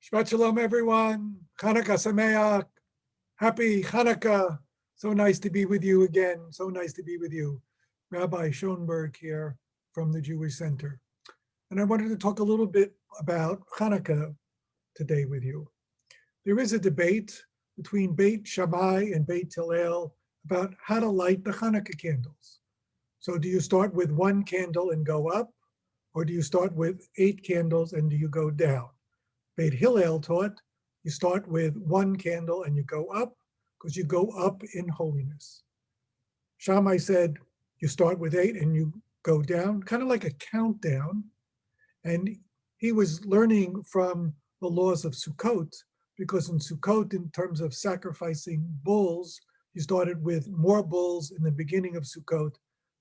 Shabbat Shalom, everyone. Chanukah Sameach. Happy Chanukah. So nice to be with you again. So nice to be with you. Rabbi Schoenberg here from the Jewish Center. And I wanted to talk a little bit about Chanukah today with you. There is a debate between Beit Shammai and Beit Hillel about how to light the Chanukah candles. So do you start with one candle and go up? Or do you start with 8 candles and do you go down? Beit Hillel taught you start with one candle and you go up because you go up in holiness. Shammai said you start with 8 and you go down, kind of like a countdown. And he was learning from the laws of Sukkot, because in Sukkot, in terms of sacrificing bulls, you started with more bulls in the beginning of Sukkot,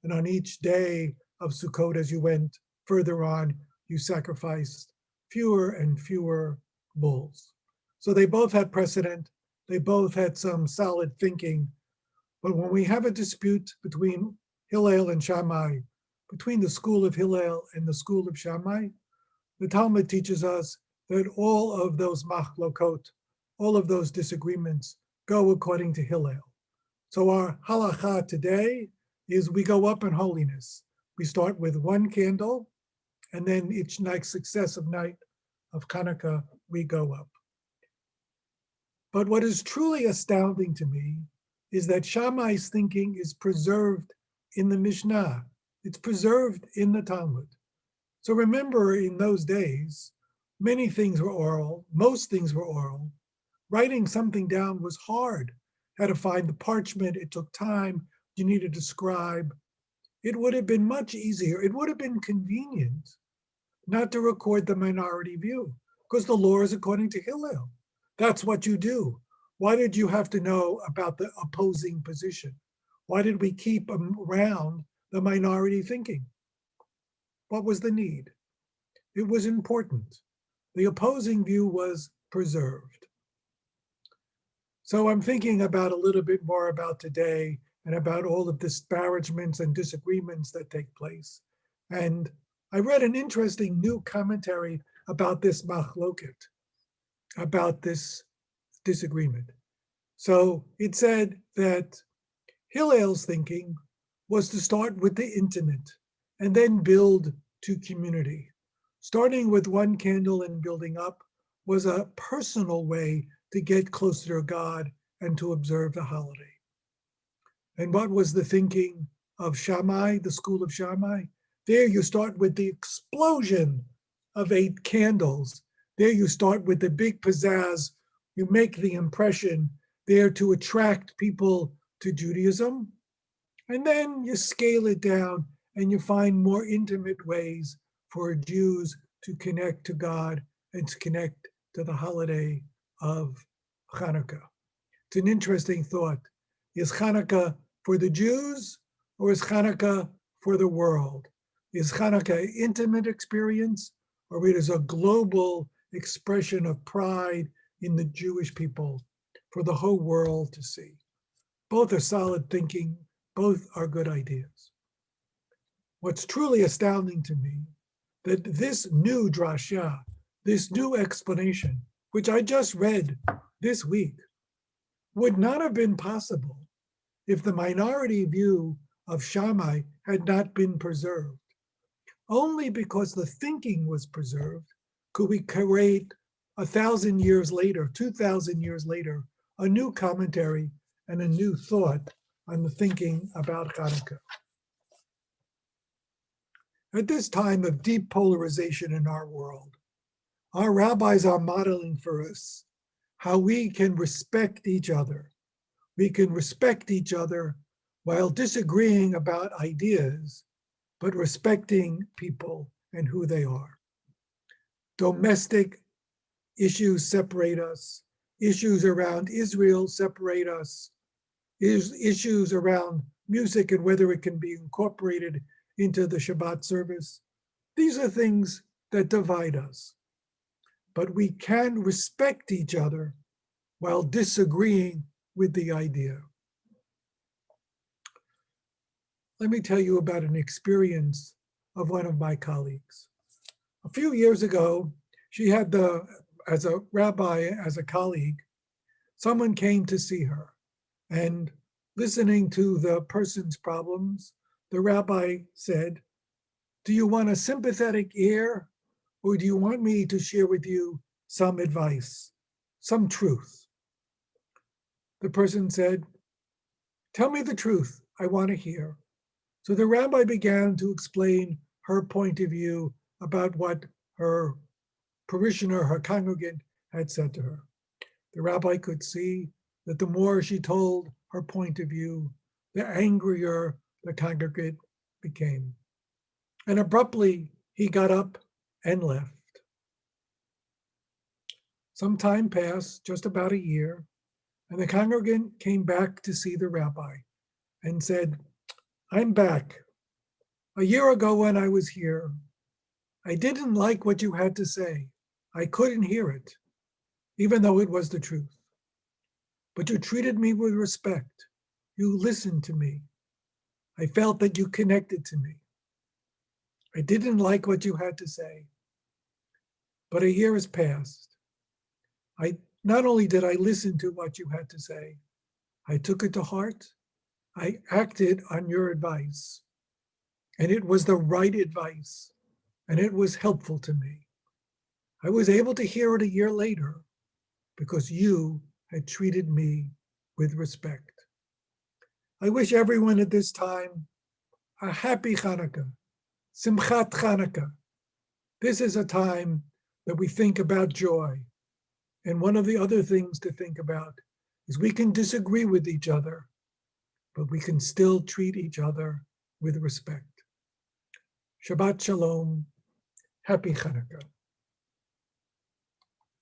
and on each day of Sukkot, as you went further on, you sacrificed fewer and fewer bulls. So they both had precedent. They both had some solid thinking. But when we have a dispute between Hillel and Shammai, between the school of Hillel and the school of Shammai, the Talmud teaches us that all of those machlokot, all of those disagreements, go according to Hillel. So our halacha today is we go up in holiness. We start with one candle, and then each next successive night of Chanukah, we go up. But what is truly astounding to me is that Shammai's thinking is preserved in the Mishnah. It's preserved in the Talmud. So remember, in those days, many things were oral, most things were oral. Writing something down was hard. Had to find the parchment, it took time, you needed a scribe. It would have been much easier, it would have been convenient not to record the minority view, because the law is according to Hillel. That's what you do. Why did you have to know about the opposing position? Why did we keep around the minority thinking? What was the need? It was important. The opposing view was preserved. So I'm thinking about a little bit more about today and about all the disparagements and disagreements that take place. And I read an interesting new commentary about this machloket, about this disagreement. So it said that Hillel's thinking was to start with the intimate and then build to community. Starting with one candle and building up was a personal way to get closer to God and to observe the holiday. And what was the thinking of Shammai, the school of Shammai? There you start with the explosion of 8 candles. There you start with the big pizzazz. You make the impression there to attract people to Judaism. And then you scale it down and you find more intimate ways for Jews to connect to God and to connect to the holiday of Chanukah. It's an interesting thought. Is Chanukah for the Jews or is Chanukah for the world? Is Chanukah an intimate experience, or it is a global expression of pride in the Jewish people for the whole world to see? Both are solid thinking, both are good ideas. What's truly astounding to me, that this new drasha, this new explanation, which I just read this week, would not have been possible if the minority view of Shammai had not been preserved. Only because the thinking was preserved could we create 1,000 years later, 2,000 years later, a new commentary and a new thought on the thinking about Chanukah. At this time of deep polarization in our world, our rabbis are modeling for us how we can respect each other. We can respect each other while disagreeing about ideas, but respecting people and who they are. Domestic issues separate us. Issues around Israel separate us. Issues around music and whether it can be incorporated into the Shabbat service. These are things that divide us. But we can respect each other while disagreeing with the idea. Let me tell you about an experience of one of my colleagues. A few years ago, she had the as a rabbi, as a colleague, someone came to see her, and listening to the person's problems, the rabbi said, "Do you want a sympathetic ear, or do you want me to share with you some advice, some truth?" The person said, "Tell me the truth. I want to hear." So the rabbi began to explain her point of view about what her parishioner, her congregant, had said to her. The rabbi could see that the more she told her point of view, the angrier the congregant became. And abruptly, he got up and left. Some time passed, just about a year, and the congregant came back to see the rabbi and said, "I'm back. A year ago when I was here, I didn't like what you had to say. I couldn't hear it, even though it was the truth. But you treated me with respect. You listened to me. I felt that you connected to me. I didn't like what you had to say, but a year has passed. Not only did I listen to what you had to say, I took it to heart. I acted on your advice, and it was the right advice, and it was helpful to me. I was able to hear it a year later because you had treated me with respect." I wish everyone at this time a happy Hanukkah, Simchat Hanukkah. This is a time that we think about joy. And one of the other things to think about is we can disagree with each other, but we can still treat each other with respect. Shabbat Shalom. Happy Hanukkah.